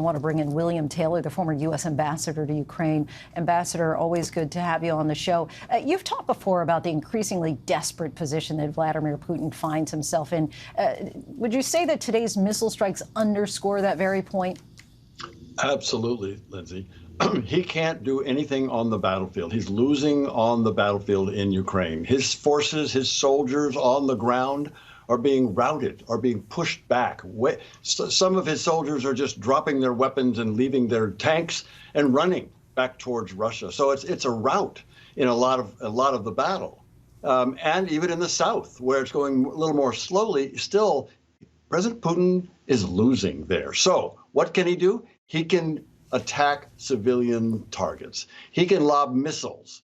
I want to bring in William Taylor, the former U.S. ambassador to Ukraine. Ambassador, always good to have you on the show. You've talked before about the increasingly desperate position that Vladimir Putin finds himself in. Would you say that today's missile strikes underscore that very point? Absolutely, Lindsay. He can't do anything on the battlefield. He's losing on the battlefield in Ukraine. His forces, his soldiers on the ground are being routed, are being pushed back. Some of his soldiers are just dropping their weapons and leaving their tanks and running back towards Russia. So it's a rout in a lot of the battle. And even in the south, where it's going a little more slowly, still, President Putin is losing there. So what can he do? He can attack civilian targets. He can lob missiles,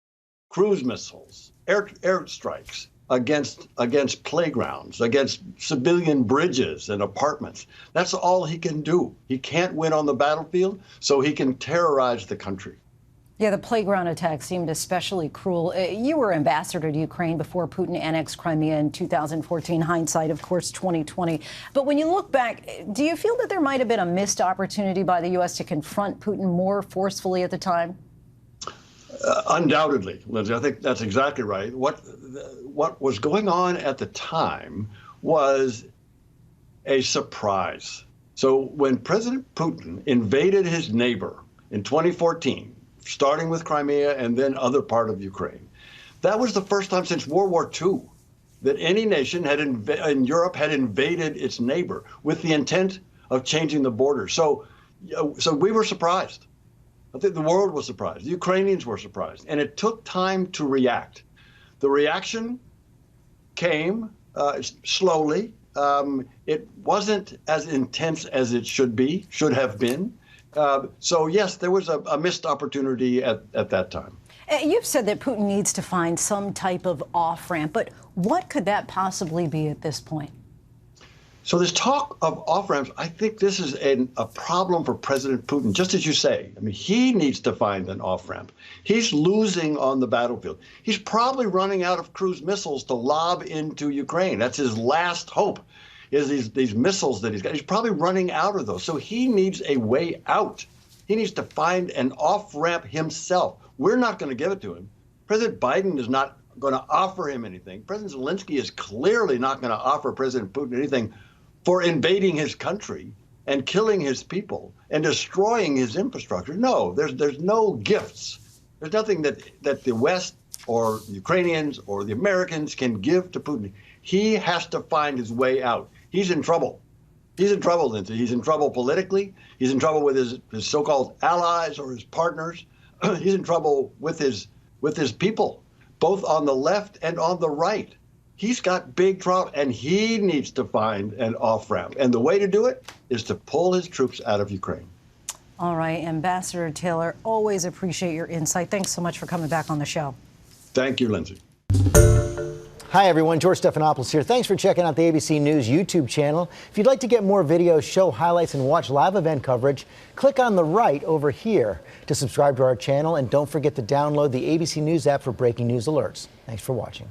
cruise missiles, air strikes against playgrounds, against civilian bridges and apartments. That's all he can do. He can't win on the battlefield, so he can terrorize the country. Yeah, the playground attack seemed especially cruel. You were ambassador to Ukraine before Putin annexed Crimea in 2014. Hindsight, of course, 2020. But when you look back, do you feel that there might have been a missed opportunity by the U.S. to confront Putin more forcefully at the time? Undoubtedly, Lindsay. I think that's exactly right. What was going on at the time was a surprise. So when President Putin invaded his neighbor in 2014, starting with Crimea and then other part of Ukraine, that was the first time since World War II that any nation in Europe had invaded its neighbor with the intent of changing the border. So we were surprised. I think the world was surprised. The Ukrainians were surprised. And it took time to react. The reaction came slowly. It wasn't as intense as it should have been. So, yes, there was a missed opportunity at that time. You've said that Putin needs to find some type of off-ramp, but what could that possibly be at this point? So this talk of off-ramps, I think this is a problem for President Putin, just as you say. I mean, he needs to find an off-ramp. He's losing on the battlefield. He's probably running out of cruise missiles to lob into Ukraine. That's his last hope, is these missiles that he's got. He's probably running out of those. So he needs a way out. He needs to find an off-ramp himself. We're not going to give it to him. President Biden is not going to offer him anything. President Zelensky is clearly not going to offer President Putin anything for invading his country and killing his people and destroying his infrastructure. No, there's no gifts. There's nothing that the West or the Ukrainians or the Americans can give to Putin. He has to find his way out. He's in trouble. He's in trouble, Lindsay. He's in trouble politically. He's in trouble with his so-called allies or his partners. He's in trouble with his people, both on the left and on the right. He's got big trouble, and he needs to find an off-ramp. And the way to do it is to pull his troops out of Ukraine. All right, Ambassador Taylor, always appreciate your insight. Thanks so much for coming back on the show. Thank you, Lindsay. Hi, everyone. George Stephanopoulos here. Thanks for checking out the ABC News YouTube channel. If you'd like to get more videos, show highlights, and watch live event coverage, click on the right over here to subscribe to our channel. And don't forget to download the ABC News app for breaking news alerts. Thanks for watching.